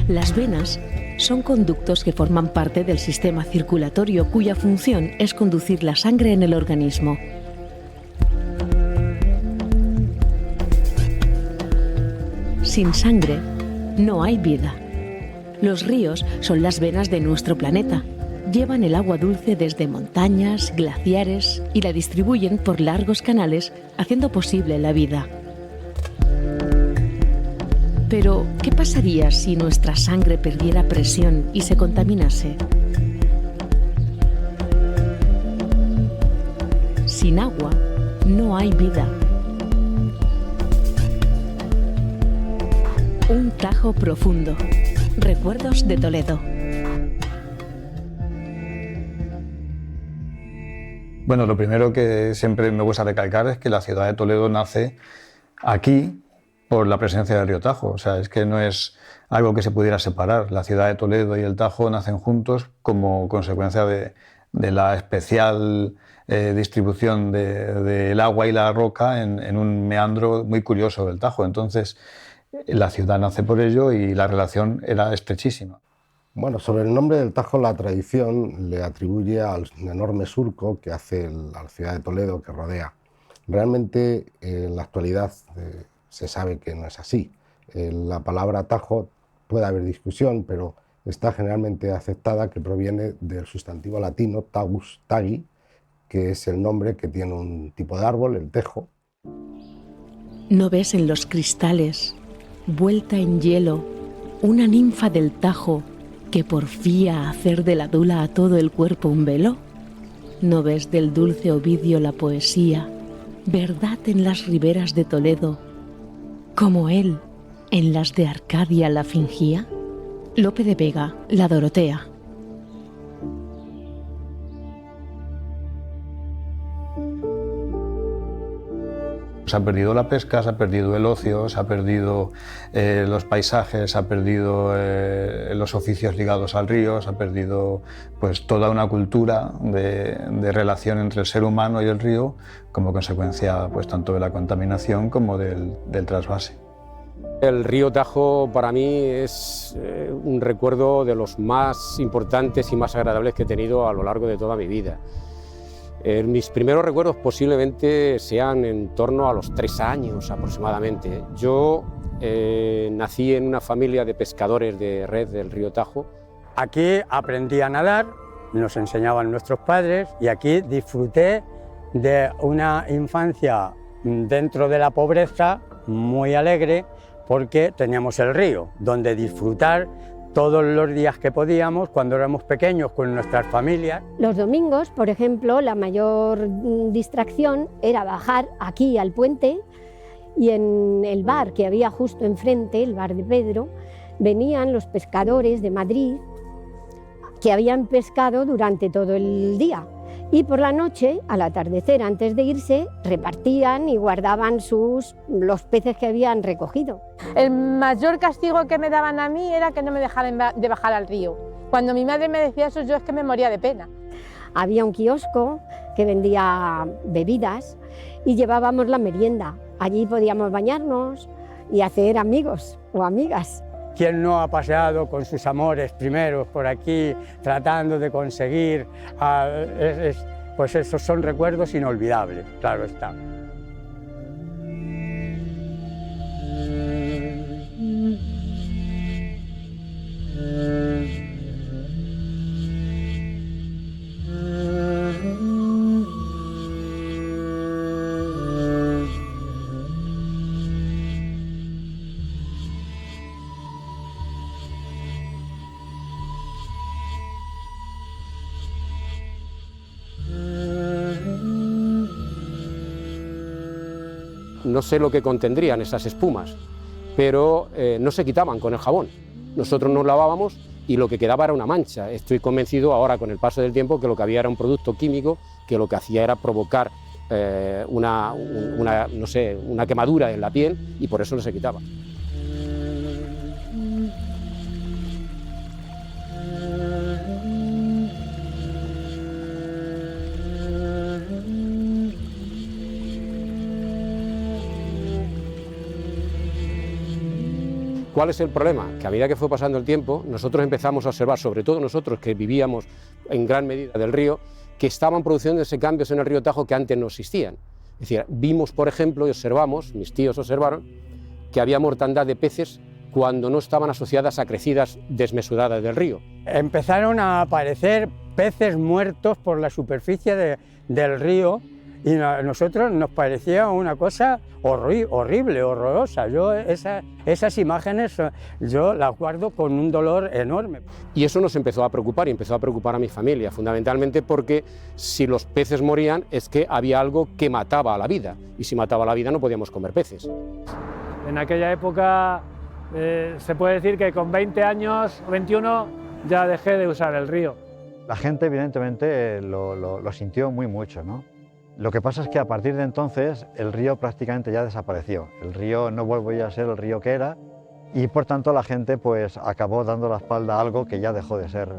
Las venas son conductos que forman parte del sistema circulatorio cuya función es conducir la sangre en el organismo. Sin sangre no hay vida. Los ríos son las venas de nuestro planeta. Llevan el agua dulce desde montañas, glaciares y la distribuyen por largos canales, haciendo posible la vida. Pero, ¿qué pasaría si nuestra sangre perdiera presión y se contaminase? Sin agua no hay vida. Un Tajo profundo. Recuerdos de Toledo. Bueno, lo primero que siempre me gusta recalcar es que la ciudad de Toledo nace aquí por la presencia del río Tajo. O sea, es que no es algo que se pudiera separar. La ciudad de Toledo y el Tajo nacen juntos como consecuencia de la especial distribución del agua y la roca en un meandro muy curioso del Tajo. Entonces, la ciudad nace por ello y la relación era estrechísima. Bueno, sobre el nombre del Tajo, la tradición le atribuye al enorme surco que hace la ciudad de Toledo, que rodea. Realmente, en la actualidad, se sabe que no es así. La palabra Tajo puede haber discusión, pero está generalmente aceptada que proviene del sustantivo latino tagus, tagi, que es el nombre que tiene un tipo de árbol, el tejo. ¿No ves en los cristales, vuelta en hielo, una ninfa del Tajo que porfía a hacer de la dula a todo el cuerpo un velo? ¿No ves del dulce Ovidio la poesía, verdad en las riberas de Toledo, como él en las de Arcadia la fingía? Lope de Vega, La Dorotea. Se ha perdido la pesca, se ha perdido el ocio, se ha perdido los paisajes, se ha perdido los oficios ligados al río, se ha perdido pues, toda una cultura de relación entre el ser humano y el río como consecuencia pues, tanto de la contaminación como del trasvase. El río Tajo para mí es un recuerdo de los más importantes y más agradables que he tenido a lo largo de toda mi vida. Mis primeros recuerdos posiblemente sean en torno a los 3 años aproximadamente. Yo nací en una familia de pescadores de red del río Tajo. Aquí aprendí a nadar, nos enseñaban nuestros padres y aquí disfruté de una infancia dentro de la pobreza muy alegre porque teníamos el río donde disfrutar todos los días que podíamos, cuando éramos pequeños, con nuestras familias. Los domingos, por ejemplo, la mayor distracción era bajar aquí al puente y en el bar que había justo enfrente, el bar de Pedro, venían los pescadores de Madrid que habían pescado durante todo el día. Y por la noche, al atardecer, antes de irse, repartían y guardaban los peces que habían recogido. El mayor castigo que me daban a mí era que no me dejaran de bajar al río. Cuando mi madre me decía eso, yo es que me moría de pena. Había un kiosco que vendía bebidas y llevábamos la merienda. Allí podíamos bañarnos y hacer amigos o amigas. ¿Quién no ha paseado con sus amores primeros por aquí, tratando de conseguir? Pues esos son recuerdos inolvidables, claro está. No sé lo que contendrían esas espumas, pero no se quitaban con el jabón. Nosotros nos lavábamos y lo que quedaba era una mancha. Estoy convencido ahora, con el paso del tiempo, que lo que había era un producto químico que lo que hacía era provocar no sé, una quemadura en la piel y por eso no se quitaba. ¿Cuál es el problema? Que a medida que fue pasando el tiempo, nosotros empezamos a observar, sobre todo nosotros que vivíamos en gran medida del río, que estaban produciéndose cambios en el río Tajo que antes no existían. Es decir, vimos, por ejemplo, y observamos, mis tíos observaron, que había mortandad de peces cuando no estaban asociadas a crecidas desmesuradas del río. Empezaron a aparecer peces muertos por la superficie del río y a nosotros nos parecía una cosa horrible, horrorosa. Yo esas imágenes yo las guardo con un dolor enorme. Y eso nos empezó a preocupar y empezó a preocupar a mi familia, fundamentalmente porque si los peces morían es que había algo que mataba a la vida, y si mataba a la vida no podíamos comer peces. En aquella época se puede decir que con 20 años o 21 ya dejé de usar el río. La gente evidentemente lo sintió mucho, ¿no? Lo que pasa es que a partir de entonces el río prácticamente ya desapareció. El río no volvió a ser el río que era y por tanto la gente pues acabó dando la espalda a algo que ya dejó de ser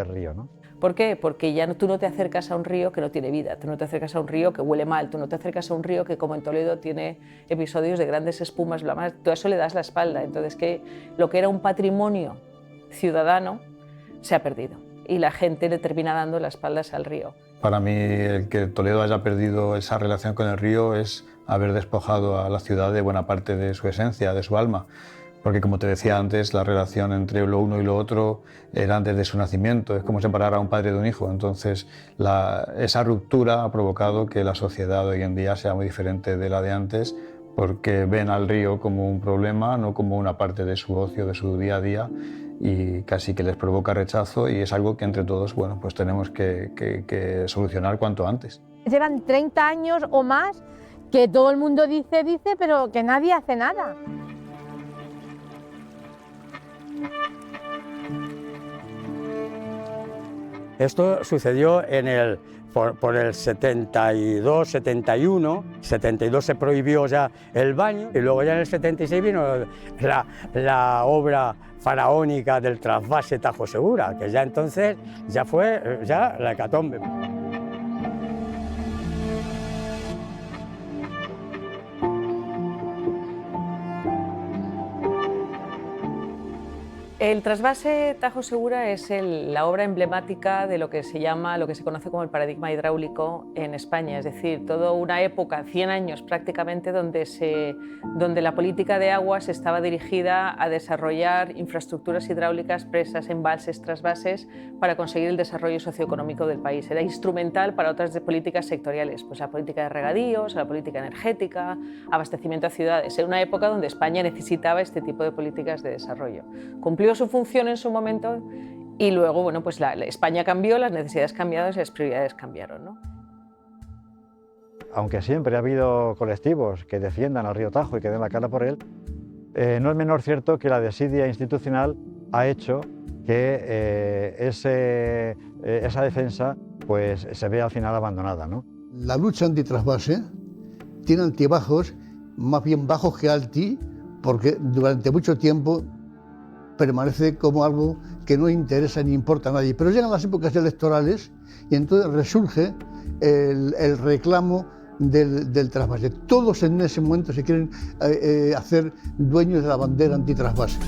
río, ¿no? ¿Por qué? Porque ya tú no te acercas a un río que no tiene vida, tú no te acercas a un río que huele mal, tú no te acercas a un río que, como en Toledo, tiene episodios de grandes espumas, todo eso le das la espalda. Entonces, que lo que era un patrimonio ciudadano se ha perdido y la gente le termina dando las espaldas al río. Para mí, el que Toledo haya perdido esa relación con el río es haber despojado a la ciudad de buena parte de su esencia, de su alma. Porque, como te decía antes, la relación entre lo uno y lo otro era desde su nacimiento, es como separar a un padre de un hijo. Entonces, esa ruptura ha provocado que la sociedad hoy en día sea muy diferente de la de antes, porque ven al río como un problema, no como una parte de su ocio, de su día a día, y casi que les provoca rechazo, y es algo que entre todos, bueno, pues tenemos que solucionar cuanto antes. Llevan 30 años o más que todo el mundo dice, pero que nadie hace nada. Esto sucedió por el 72, 71, 72 se prohibió ya el baño y luego ya en el 76 vino la obra faraónica del trasvase Tajo Segura, que ya entonces ya fue la hecatombe. El trasvase Tajo Segura es la obra emblemática de lo que se conoce como el paradigma hidráulico en España, es decir, toda una época, 100 años prácticamente, donde la política de aguas estaba dirigida a desarrollar infraestructuras hidráulicas, presas, embalses, trasvases, para conseguir el desarrollo socioeconómico del país. Era instrumental para otras políticas sectoriales, pues la política de regadíos, la política energética, abastecimiento a ciudades. Era una época donde España necesitaba este tipo de políticas de desarrollo. Cumplió su función en su momento y luego, bueno, pues España cambió, las necesidades cambiaron y las prioridades cambiaron, ¿no? Aunque siempre ha habido colectivos que defiendan al río Tajo y que den la cara por él, no es menor cierto que la desidia institucional ha hecho que esa defensa pues, se vea al final abandonada, ¿no? La lucha antitrasvase tiene altibajos, más bien bajos que alti, porque durante mucho tiempo permanece como algo que no interesa ni importa a nadie. Pero llegan las épocas electorales y entonces resurge el reclamo del trasvase. Todos en ese momento se quieren hacer dueños de la bandera antitrasvase.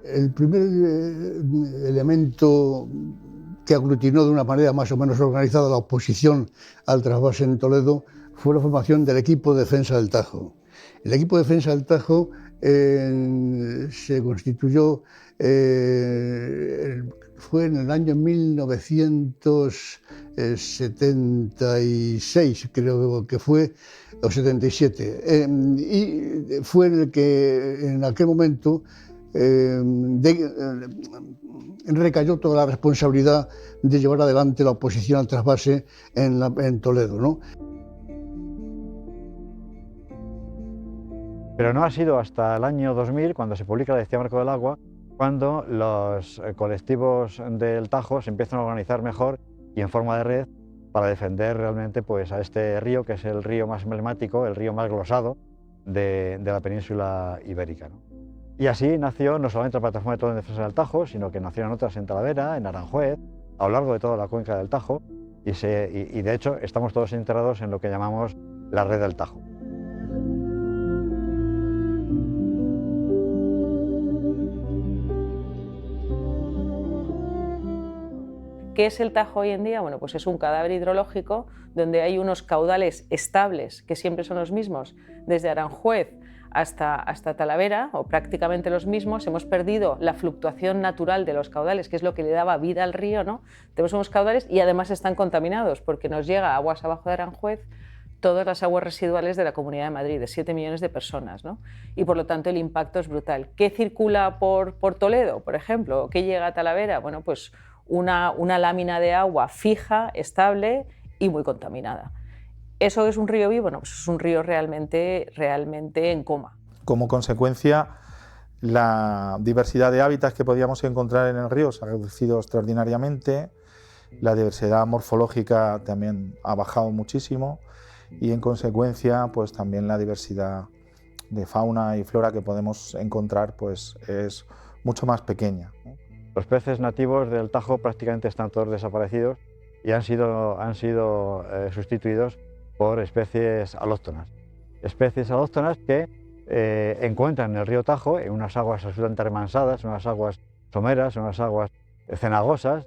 El primer elemento que aglutinó de una manera más o menos organizada la oposición al trasvase en Toledo fue la formación del equipo de defensa del Tajo. El equipo de defensa del Tajo se constituyó, fue en el año 1976, creo que fue, o 77, y fue el que en aquel momento recayó toda la responsabilidad de llevar adelante la oposición al trasvase en Toledo, ¿no? Pero no ha sido hasta el año 2000, cuando se publica la Decía Marco del Agua, cuando los colectivos del Tajo se empiezan a organizar mejor y en forma de red para defender realmente pues, a este río, que es el río más emblemático, el río más glosado de la península ibérica, ¿no? Y así nació no solamente la Plataforma de Toledo en Defensa del Tajo, sino que nacieron otras en Talavera, en Aranjuez, a lo largo de toda la cuenca del Tajo, y de hecho estamos todos integrados en lo que llamamos la Red del Tajo. ¿Qué es el Tajo hoy en día? Bueno, pues es un cadáver hidrológico donde hay unos caudales estables, que siempre son los mismos, desde Aranjuez hasta Talavera, o prácticamente los mismos. Hemos perdido la fluctuación natural de los caudales, que es lo que le daba vida al río, ¿no? Tenemos unos caudales y además están contaminados, porque nos llega aguas abajo de Aranjuez todas las aguas residuales de la Comunidad de Madrid, de 7 millones de personas, ¿no? Y por lo tanto el impacto es brutal. ¿Qué circula por Toledo, por ejemplo? ¿Qué llega a Talavera? Bueno, pues una lámina de agua fija, estable y muy contaminada. ¿Eso es un río vivo? No, pues es un río realmente en coma. Como consecuencia, la diversidad de hábitats que podíamos encontrar en el río se ha reducido extraordinariamente, la diversidad morfológica también ha bajado muchísimo y en consecuencia pues también la diversidad de fauna y flora que podemos encontrar pues es mucho más pequeña. Los peces nativos del Tajo prácticamente están todos desaparecidos y han sido sustituidos por especies alóctonas. Especies alóctonas que encuentran en el río Tajo, en unas aguas absolutamente remansadas, unas aguas someras, unas aguas cenagosas,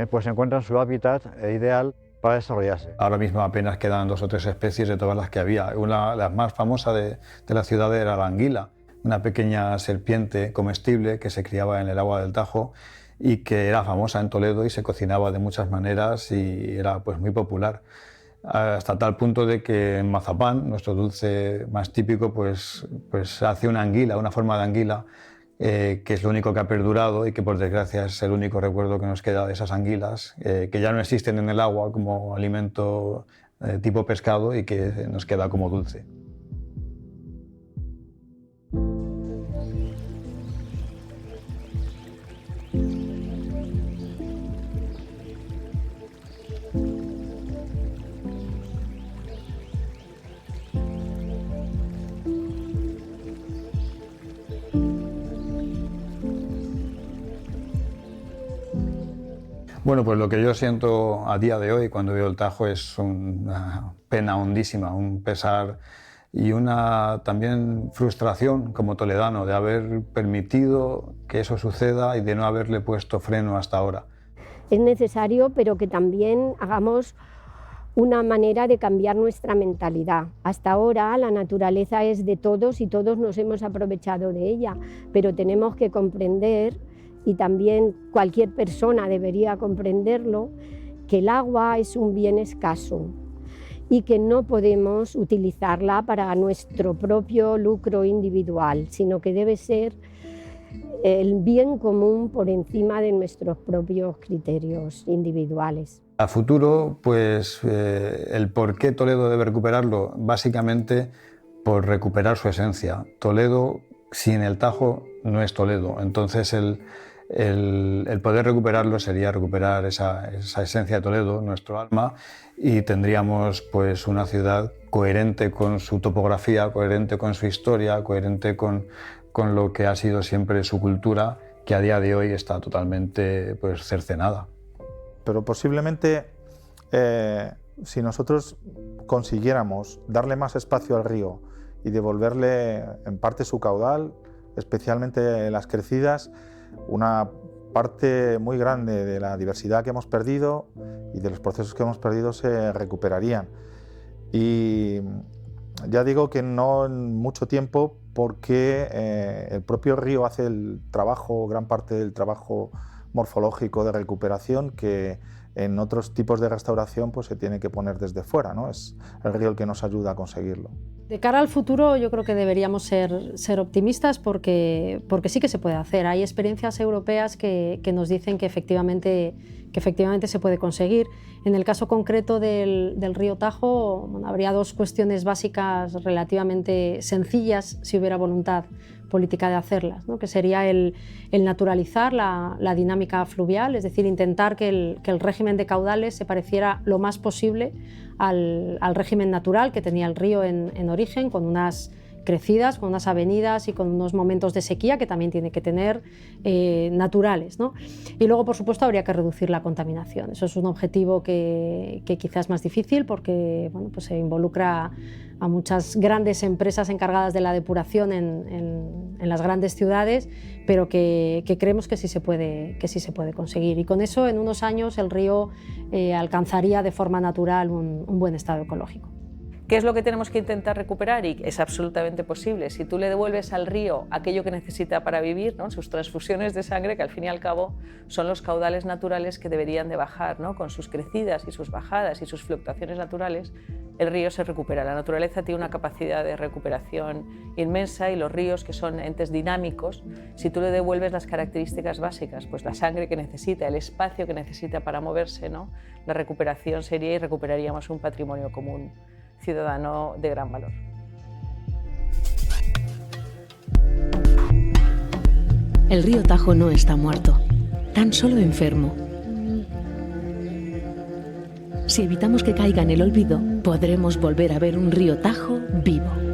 pues encuentran su hábitat ideal para desarrollarse. Ahora mismo apenas quedan 2 o 3 especies de todas las que había. La más famosa de la ciudad era la anguila, una pequeña serpiente comestible que se criaba en el agua del Tajo y que era famosa en Toledo y se cocinaba de muchas maneras y era pues muy popular. Hasta tal punto de que en mazapán, nuestro dulce más típico, pues hace una anguila, una forma de anguila, que es lo único que ha perdurado y que por desgracia es el único recuerdo que nos queda de esas anguilas, que ya no existen en el agua como alimento tipo pescado y que nos queda como dulce. Bueno, pues lo que yo siento a día de hoy cuando veo el Tajo es una pena hondísima, un pesar y una también frustración como toledano de haber permitido que eso suceda y de no haberle puesto freno hasta ahora. Es necesario, pero que también hagamos una manera de cambiar nuestra mentalidad. Hasta ahora la naturaleza es de todos y todos nos hemos aprovechado de ella, pero tenemos que comprender, y también cualquier persona debería comprenderlo, que el agua es un bien escaso y que no podemos utilizarla para nuestro propio lucro individual, sino que debe ser el bien común por encima de nuestros propios criterios individuales. A futuro, pues el por qué Toledo debe recuperarlo, básicamente por recuperar su esencia. Toledo sin el Tajo no es Toledo, entonces el poder recuperarlo sería recuperar esa esencia de Toledo, nuestro alma, y tendríamos pues una ciudad coherente con su topografía, coherente con su historia, coherente con lo que ha sido siempre su cultura, que a día de hoy está totalmente pues cercenada. Pero posiblemente si nosotros consiguiéramos darle más espacio al río y devolverle en parte su caudal, especialmente las crecidas, una parte muy grande de la diversidad que hemos perdido y de los procesos que hemos perdido se recuperarían. Y ya digo que no en mucho tiempo, porque el propio río hace el trabajo, gran parte del trabajo morfológico de recuperación que en otros tipos de restauración pues se tiene que poner desde fuera, ¿no? Es el río el que nos ayuda a conseguirlo. De cara al futuro yo creo que deberíamos ser optimistas porque sí que se puede hacer. Hay experiencias europeas que nos dicen que efectivamente se puede conseguir. En el caso concreto del río Tajo, bueno, habría 2 cuestiones básicas relativamente sencillas si hubiera voluntad política de hacerlas, ¿no? Que sería el naturalizar la dinámica fluvial, es decir, intentar que el régimen de caudales se pareciera lo más posible al régimen natural que tenía el río en origen, con unas crecidas, con unas avenidas y con unos momentos de sequía que también tiene que tener naturales, ¿no? Y luego, por supuesto, habría que reducir la contaminación. Eso es un objetivo que quizás es más difícil porque bueno, pues se involucra a muchas grandes empresas encargadas de la depuración en las grandes ciudades, pero que creemos que sí se puede conseguir. Y con eso, en unos años, el río alcanzaría de forma natural un buen estado ecológico. ¿Qué es lo que tenemos que intentar recuperar? Y es absolutamente posible. Si tú le devuelves al río aquello que necesita para vivir, ¿no? Sus transfusiones de sangre, que al fin y al cabo son los caudales naturales que deberían de bajar, ¿no? Con sus crecidas y sus bajadas y sus fluctuaciones naturales, el río se recupera. La naturaleza tiene una capacidad de recuperación inmensa y los ríos, que son entes dinámicos, si tú le devuelves las características básicas, pues la sangre que necesita, el espacio que necesita para moverse, ¿no? La recuperación sería y recuperaríamos un patrimonio común ciudadano de gran valor. El río Tajo no está muerto, tan solo enfermo. Si evitamos que caiga en el olvido, podremos volver a ver un río Tajo vivo.